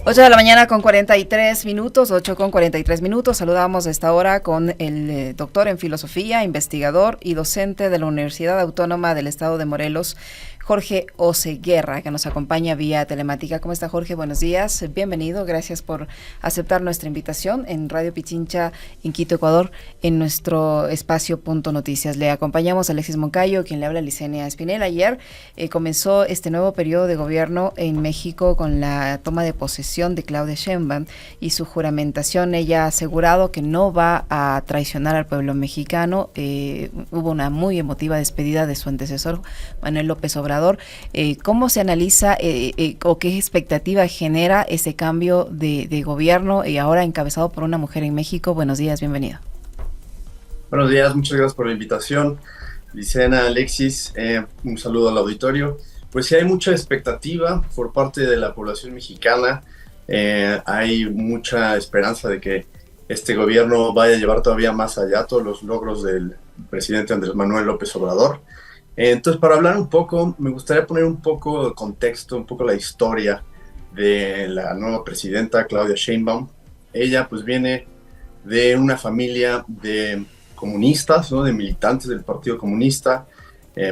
8 de la mañana con 43 minutos, 8 con 43 minutos. Saludamos a esta hora con el doctor en filosofía, investigador y docente de la Universidad Autónoma del Estado de Morelos, Jorge Oseguera, que nos acompaña vía telemática. ¿Cómo está, Jorge? Buenos días, bienvenido. Gracias por aceptar nuestra invitación en Radio Pichincha, en Quito, Ecuador, en nuestro espacio Punto Noticias. Le acompañamos a Alexis Moncayo, quien le habla a Licenia Espinel. Ayer comenzó este nuevo periodo de gobierno en México con la toma de posesión de Claudia Sheinbaum y su juramentación. Ella ha asegurado que no va a traicionar al pueblo mexicano. Hubo una muy emotiva despedida de su antecesor, Manuel López Obrador. ¿Cómo se analiza o qué expectativa genera ese cambio de gobierno y ahora encabezado por una mujer en México? Buenos días, bienvenido. Buenos días, muchas gracias por la invitación. Licena, Alexis, un saludo al auditorio. Pues sí, hay mucha expectativa por parte de la población mexicana. Hay mucha esperanza de que este gobierno vaya a llevar todavía más allá todos los logros del presidente Andrés Manuel López Obrador. Entonces, para hablar un poco, me gustaría poner un poco de contexto, un poco la historia de la nueva presidenta Claudia Sheinbaum. Ella pues viene de una familia de comunistas, ¿no? De militantes del Partido Comunista,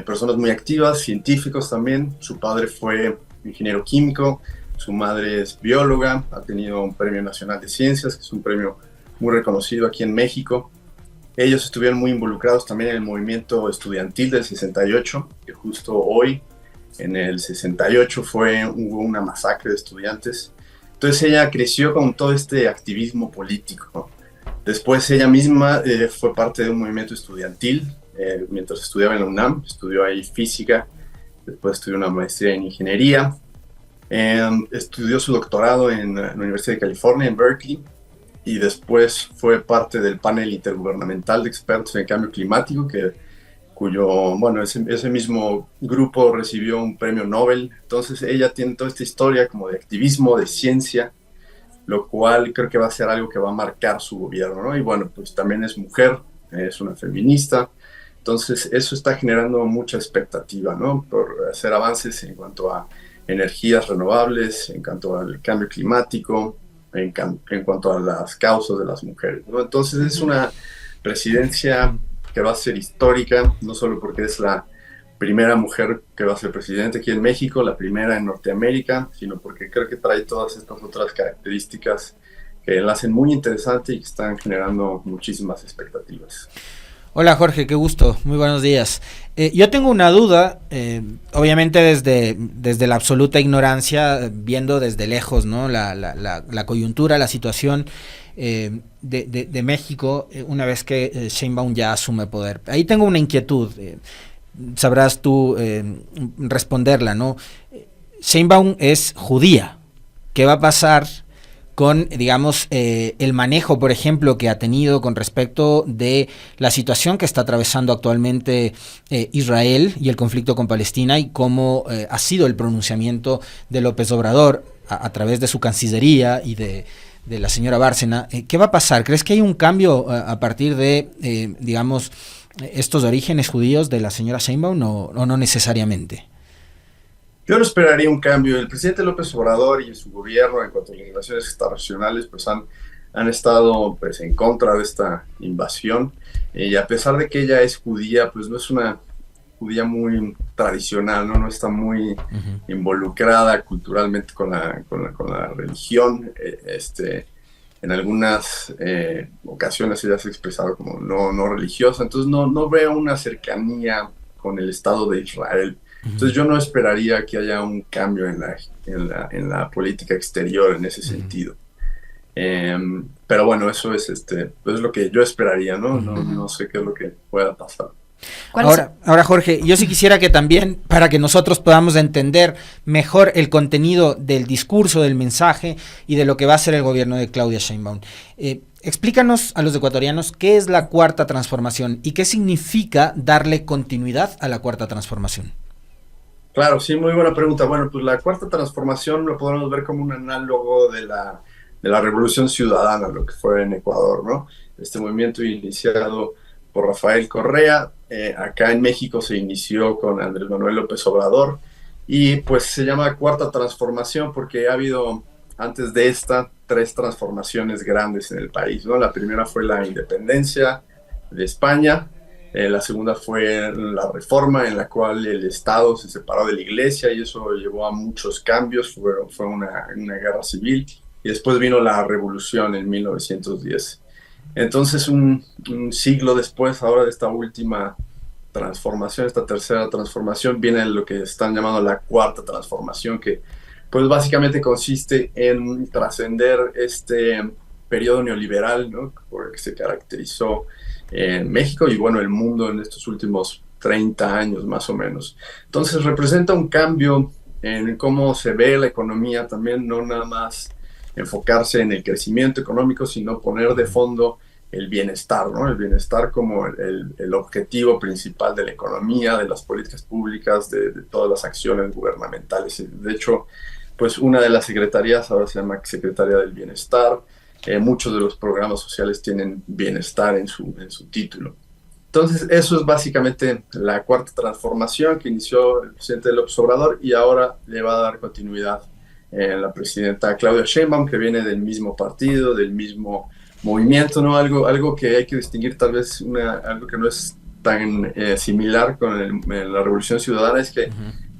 personas muy activas, científicos también. Su padre fue ingeniero químico, su madre es bióloga, ha tenido un Premio Nacional de Ciencias, que es un premio muy reconocido aquí en México. Ellos estuvieron muy involucrados también en el movimiento estudiantil del 68, que justo hoy, en el 68, hubo una masacre de estudiantes. Entonces ella creció con todo este activismo político, ¿no? Después ella misma fue parte de un movimiento estudiantil, mientras estudiaba en la UNAM, estudió ahí física, después estudió una maestría en ingeniería, estudió su doctorado en la Universidad de California, en Berkeley, y después fue parte del panel intergubernamental de expertos en cambio climático, ese mismo grupo recibió un premio Nobel. Entonces ella tiene toda esta historia como de activismo, de ciencia, lo cual creo que va a ser algo que va a marcar su gobierno, ¿no? Y bueno, pues también es mujer, es una feminista, entonces eso está generando mucha expectativa, ¿no? Por hacer avances en cuanto a energías renovables, en cuanto al cambio climático, en cuanto a las causas de las mujeres, ¿no? Entonces es una presidencia que va a ser histórica, no solo porque es la primera mujer que va a ser presidente aquí en México, la primera en Norteamérica, sino porque creo que trae todas estas otras características que la hacen muy interesante y que están generando muchísimas expectativas. Hola Jorge, qué gusto, muy buenos días. Yo tengo una duda, obviamente desde la absoluta ignorancia, viendo desde lejos, ¿no? la coyuntura, la situación de México, una vez que Sheinbaum ya asume poder. Ahí tengo una inquietud, sabrás tú responderla, ¿no? Sheinbaum es judía, ¿qué va a pasar con, digamos, el manejo, por ejemplo, que ha tenido con respecto de la situación que está atravesando actualmente Israel y el conflicto con Palestina, y cómo ha sido el pronunciamiento de López Obrador a través de su Cancillería y de la señora Bárcena? ¿Qué va a pasar? ¿Crees que hay un cambio a partir de, digamos, estos orígenes judíos de la señora Sheinbaum o no necesariamente? Yo no esperaría un cambio. El presidente López Obrador y su gobierno, en cuanto a las relaciones internacionales, pues han estado pues en contra de esta invasión. Y a pesar de que ella es judía, pues no es una judía muy tradicional, no está muy involucrada culturalmente con la religión. En algunas ocasiones ella se ha expresado como no religiosa, entonces no veo una cercanía con el Estado de Israel. Entonces yo no esperaría que haya un cambio en la política exterior en ese sentido. Pero bueno, eso es lo que yo esperaría, ¿no? No sé qué es lo que pueda pasar. Ahora Jorge, yo sí quisiera que también, para que nosotros podamos entender mejor el contenido del discurso, del mensaje y de lo que va a ser el gobierno de Claudia Sheinbaum, explícanos a los ecuatorianos qué es la Cuarta Transformación y qué significa darle continuidad a la Cuarta Transformación. Claro, sí, muy buena pregunta. Bueno, pues la Cuarta Transformación lo podemos ver como un análogo de la Revolución Ciudadana, lo que fue en Ecuador, ¿no? Este movimiento iniciado por Rafael Correa, acá en México se inició con Andrés Manuel López Obrador, y pues se llama Cuarta Transformación porque ha habido antes de esta, 3 transformaciones grandes en el país, ¿no? La primera fue la independencia de España, la segunda fue la reforma en la cual el Estado se separó de la Iglesia y eso llevó a muchos cambios, fue una guerra civil, y después vino la revolución en 1910. Entonces, un siglo después, ahora de esta última transformación, esta tercera transformación, viene lo que están llamando la cuarta transformación, que pues básicamente consiste en trascender este periodo neoliberal, ¿no?, por el que se caracterizó en México y bueno, el mundo en estos últimos 30 años más o menos. Entonces representa un cambio en cómo se ve la economía también, no nada más enfocarse en el crecimiento económico, sino poner de fondo el bienestar, ¿no? El bienestar como el objetivo principal de la economía, de las políticas públicas, de todas las acciones gubernamentales. De hecho, pues una de las secretarías ahora se llama Secretaría del Bienestar. Muchos de los programas sociales tienen bienestar en su título. Entonces, eso es básicamente la cuarta transformación que inició el presidente López Obrador y ahora le va a dar continuidad la presidenta Claudia Sheinbaum, que viene del mismo partido, del mismo movimiento, ¿no? Algo que hay que distinguir, tal vez algo que no es tan similar con la Revolución Ciudadana, es que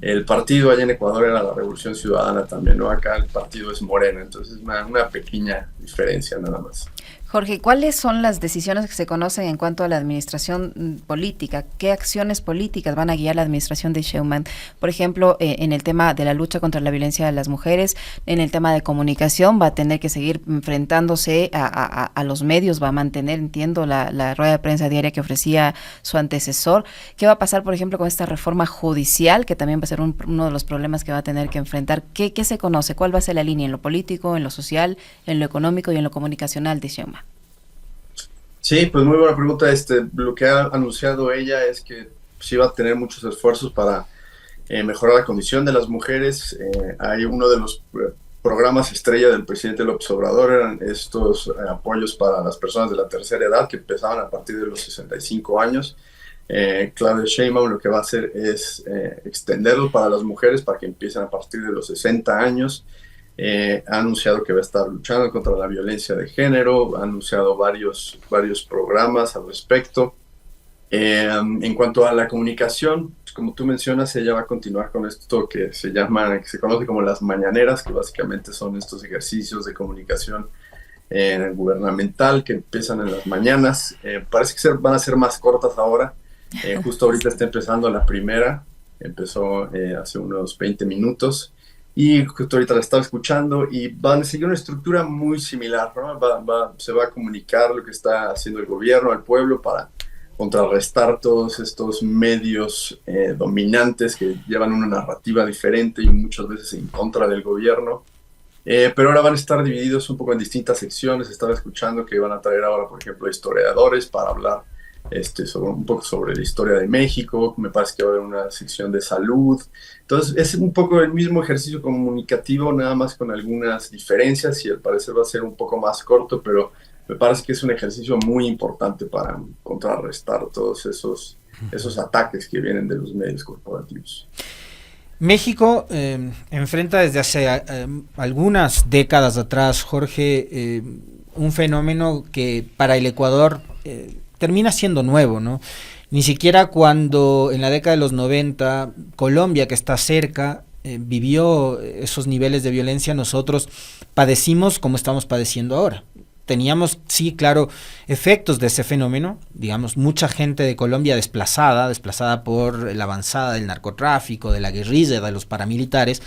el partido allá en Ecuador era la Revolución Ciudadana también, ¿no? Acá el partido es Morena, entonces una pequeña diferencia nada más. Jorge, ¿cuáles son las decisiones que se conocen en cuanto a la administración política? ¿Qué acciones políticas van a guiar la administración de Sheinbaum? Por ejemplo, en el tema de la lucha contra la violencia de las mujeres, en el tema de comunicación, va a tener que seguir enfrentándose a los medios, va a mantener, entiendo, la rueda de prensa diaria que ofrecía su antecesor. ¿Qué va a pasar, por ejemplo, con esta reforma judicial, que también va a ser uno de los problemas que va a tener que enfrentar? ¿Qué se conoce? ¿Cuál va a ser la línea en lo político, en lo social, en lo económico y en lo comunicacional de Sheinbaum? Sí, pues muy buena pregunta. Lo que ha anunciado ella es que sí va a tener muchos esfuerzos para mejorar la condición de las mujeres. Hay uno de los programas estrella del presidente López Obrador, eran estos apoyos para las personas de la tercera edad que empezaban a partir de los 65 años. Claudia Sheinbaum lo que va a hacer es extenderlo para las mujeres para que empiecen a partir de los 60 años. Ha anunciado que va a estar luchando contra la violencia de género, ha anunciado varios programas al respecto. En cuanto a la comunicación, pues como tú mencionas, ella va a continuar con esto que se conoce como las mañaneras, que básicamente son estos ejercicios de comunicación gubernamental que empiezan en las mañanas. Parece que van a ser más cortas ahora. Justo ahorita está empezando la primera, empezó hace unos 20 minutos. Y justo ahorita la estaba escuchando y van a seguir una estructura muy similar, ¿no? Se va a comunicar lo que está haciendo el gobierno al pueblo para contrarrestar todos estos medios dominantes que llevan una narrativa diferente y muchas veces en contra del gobierno. Pero ahora van a estar divididos un poco en distintas secciones. Estaba escuchando que van a traer ahora, por ejemplo, historiadores para hablar un poco sobre la historia de México. Me parece que va a haber una sección de salud. Entonces es un poco el mismo ejercicio comunicativo, nada más con algunas diferencias y al parecer va a ser un poco más corto, pero me parece que es un ejercicio muy importante para contrarrestar todos esos ataques que vienen de los medios corporativos. México enfrenta desde hace algunas décadas atrás, Jorge, un fenómeno que para el Ecuador termina siendo nuevo, ¿no? Ni siquiera cuando en la década de los 90 Colombia, que está cerca, vivió esos niveles de violencia, nosotros padecimos como estamos padeciendo ahora. Teníamos, sí, claro, efectos de ese fenómeno, digamos, mucha gente de Colombia desplazada por la avanzada del narcotráfico, de la guerrilla, de los paramilitares,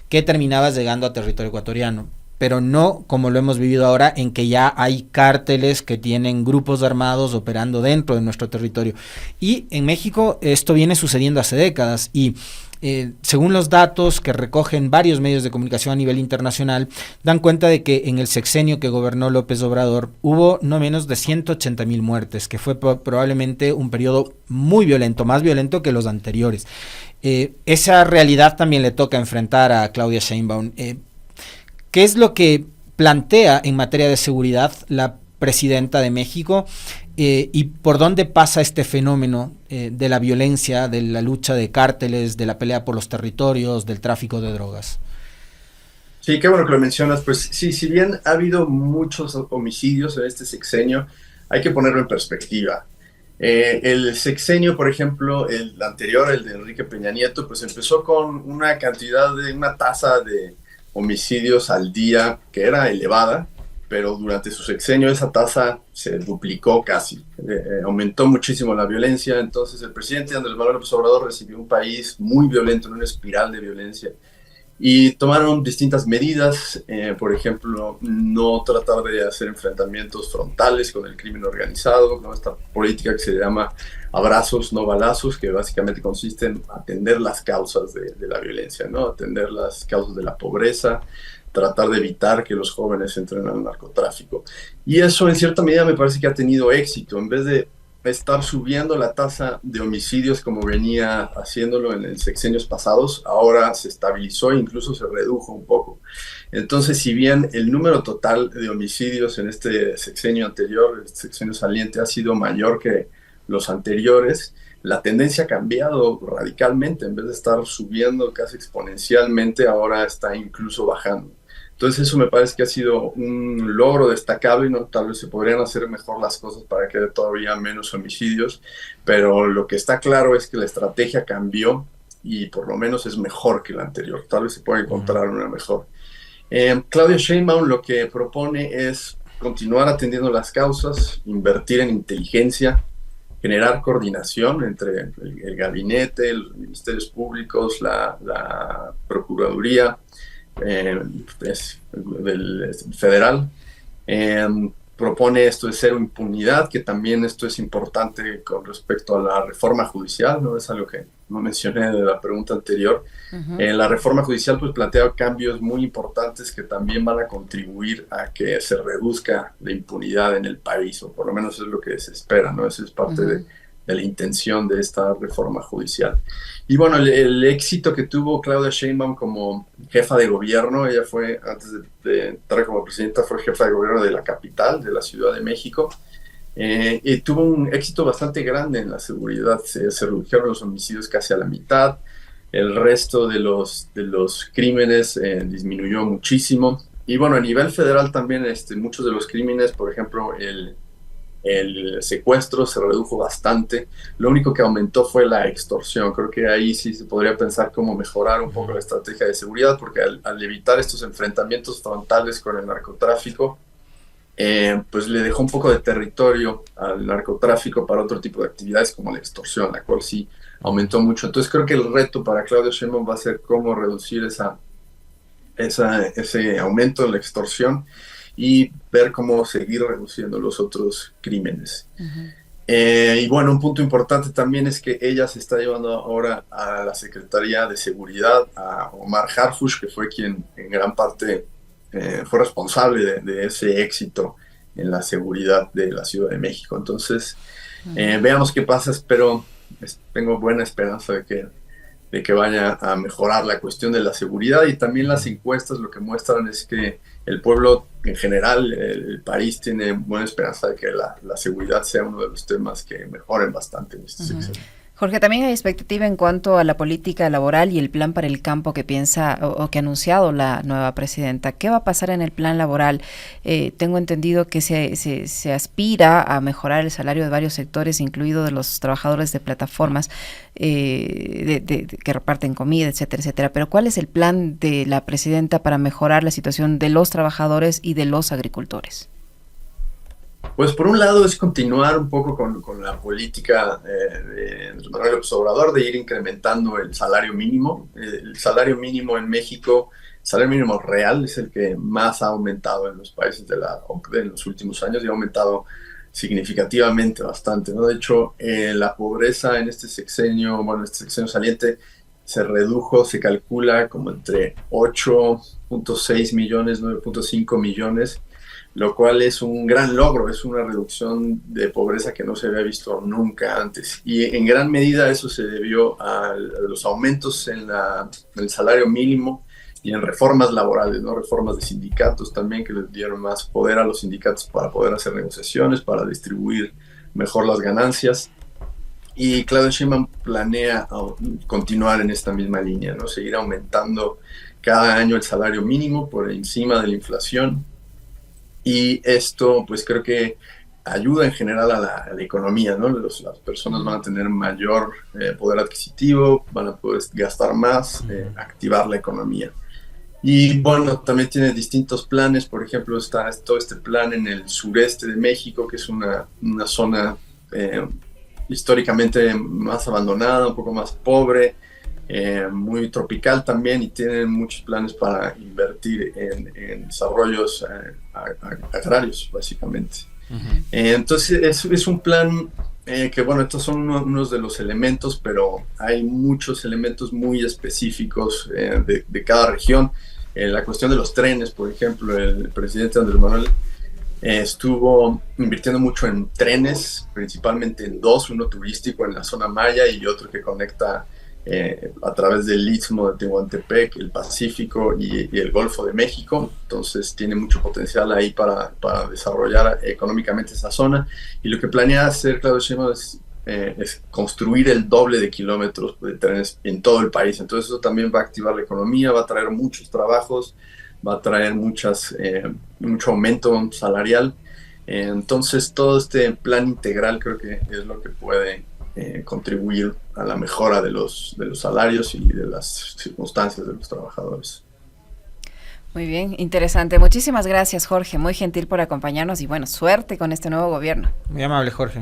que terminaba llegando a territorio ecuatoriano. Pero no como lo hemos vivido ahora, en que ya hay cárteles que tienen grupos armados operando dentro de nuestro territorio. Y en México esto viene sucediendo hace décadas y según los datos que recogen varios medios de comunicación a nivel internacional, dan cuenta de que en el sexenio que gobernó López Obrador hubo no menos de 180,000 muertes, que fue probablemente un periodo muy violento, más violento que los anteriores. Esa realidad también le toca enfrentar a Claudia Sheinbaum. ¿Qué es lo que plantea en materia de seguridad la presidenta de México y por dónde pasa este fenómeno de la violencia, de la lucha de cárteles, de la pelea por los territorios, del tráfico de drogas? Sí, qué bueno que lo mencionas. Pues sí, si bien ha habido muchos homicidios en este sexenio, hay que ponerlo en perspectiva. El sexenio, por ejemplo, el anterior, el de Enrique Peña Nieto, pues empezó con una tasa de homicidios al día que era elevada, pero durante su sexenio esa tasa se duplicó casi. Aumentó muchísimo la violencia. Entonces el presidente Andrés Manuel López Obrador recibió un país muy violento, en una espiral de violencia. Y tomaron distintas medidas, por ejemplo, no tratar de hacer enfrentamientos frontales con el crimen organizado, ¿no? Esta política que se llama abrazos, no balazos, que básicamente consiste en atender las causas de la violencia, ¿no? Atender las causas de la pobreza, tratar de evitar que los jóvenes entren al narcotráfico. Y eso en cierta medida me parece que ha tenido éxito. En vez de estar subiendo la tasa de homicidios como venía haciéndolo en sexenios pasados, ahora se estabilizó e incluso se redujo un poco. Entonces, si bien el número total de homicidios en este sexenio anterior, el sexenio saliente, ha sido mayor que los anteriores, la tendencia ha cambiado radicalmente. En vez de estar subiendo casi exponencialmente, ahora está incluso bajando. Entonces eso me parece que ha sido un logro destacable, ¿no? Tal vez se podrían hacer mejor las cosas para que haya todavía menos homicidios, pero lo que está claro es que la estrategia cambió y por lo menos es mejor que la anterior. Tal vez se pueda encontrar una mejor. Claudia Sheinbaum lo que propone es continuar atendiendo las causas, invertir en inteligencia, generar coordinación entre el gabinete, los ministerios públicos, la Procuraduría, del federal. Propone esto de cero impunidad, que también esto es importante con respecto a la reforma judicial, ¿no? Es algo que no mencioné de la pregunta anterior. La reforma judicial pues plantea cambios muy importantes que también van a contribuir a que se reduzca la impunidad en el país, o por lo menos es lo que se espera, ¿no? Eso es parte de la intención de esta reforma judicial. Y bueno, el éxito que tuvo Claudia Sheinbaum como jefa de gobierno, ella fue, antes de entrar como presidenta, fue jefa de gobierno de la capital, de la Ciudad de México, y tuvo un éxito bastante grande en la seguridad. Se redujeron los homicidios casi a la mitad, el resto de los crímenes disminuyó muchísimo. Y bueno, a nivel federal también muchos de los crímenes, por ejemplo, el secuestro se redujo bastante. Lo único que aumentó fue la extorsión. Creo que ahí sí se podría pensar cómo mejorar un poco la estrategia de seguridad, porque al evitar estos enfrentamientos frontales con el narcotráfico, pues le dejó un poco de territorio al narcotráfico para otro tipo de actividades como la extorsión, la cual sí aumentó mucho. Entonces creo que el reto para Claudia Sheinbaum va a ser cómo reducir ese aumento de la extorsión y ver cómo seguir reduciendo los otros crímenes. Y bueno, un punto importante también es que ella se está llevando ahora a la Secretaría de Seguridad, a Omar Harfuch, que fue quien en gran parte fue responsable de ese éxito en la seguridad de la Ciudad de México. Entonces, veamos qué pasa. Tengo buena esperanza de que vaya a mejorar la cuestión de la seguridad, y también las encuestas lo que muestran es que el pueblo en general, el país tiene buena esperanza de que la seguridad sea uno de los temas que mejoren bastante en este sexenio. Jorge, también hay expectativa en cuanto a la política laboral y el plan para el campo que piensa o que ha anunciado la nueva presidenta. ¿Qué va a pasar en el plan laboral? Tengo entendido que se aspira a mejorar el salario de varios sectores, incluido de los trabajadores de plataformas que reparten comida, etcétera, etcétera. Pero ¿cuál es el plan de la presidenta para mejorar la situación de los trabajadores y de los agricultores? Pues por un lado es continuar un poco con la política de Manuel López Obrador de ir incrementando el salario mínimo. El salario mínimo en México, el salario mínimo real, es el que más ha aumentado en los países de la OCDE en los últimos años, y ha aumentado significativamente bastante, ¿no? De hecho, la pobreza en este sexenio saliente se redujo, se calcula como entre 8.6 millones, 9.5 millones, lo cual es un gran logro, es una reducción de pobreza que no se había visto nunca antes. Y en gran medida eso se debió a los aumentos en el salario mínimo y en reformas laborales, ¿no? Reformas de sindicatos también, que les dieron más poder a los sindicatos para poder hacer negociaciones, para distribuir mejor las ganancias. Y Claudia Sheinbaum planea continuar en esta misma línea, ¿no? Seguir aumentando cada año el salario mínimo por encima de la inflación, y esto pues creo que ayuda en general a la economía, ¿no? Las personas van a tener mayor poder adquisitivo, van a poder gastar más, activar la economía. Y bueno, también tiene distintos planes. Por ejemplo, está todo este plan en el sureste de México, que es una zona históricamente más abandonada, un poco más pobre, muy tropical también, y tienen muchos planes para invertir en desarrollos agrarios, básicamente. Entonces es un plan que, bueno, estos son unos de los elementos, pero hay muchos elementos muy específicos de cada región. La cuestión de los trenes, por ejemplo, el presidente Andrés Manuel estuvo invirtiendo mucho en trenes, principalmente en dos, uno turístico en la zona Maya y otro que conecta a través del Istmo de Tehuantepec, el Pacífico y el Golfo de México. Entonces tiene mucho potencial ahí para desarrollar económicamente esa zona. Y lo que planea hacer Claudia Sheinbaum es construir el doble de kilómetros de trenes en todo el país. Entonces eso también va a activar la economía, va a traer muchos trabajos, va a traer mucho aumento salarial. Entonces todo este plan integral creo que es lo que puede contribuir a la mejora de los salarios y de las circunstancias de los trabajadores. Muy bien, interesante. Muchísimas gracias, Jorge. Muy gentil por acompañarnos y bueno, suerte con este nuevo gobierno. Muy amable, Jorge.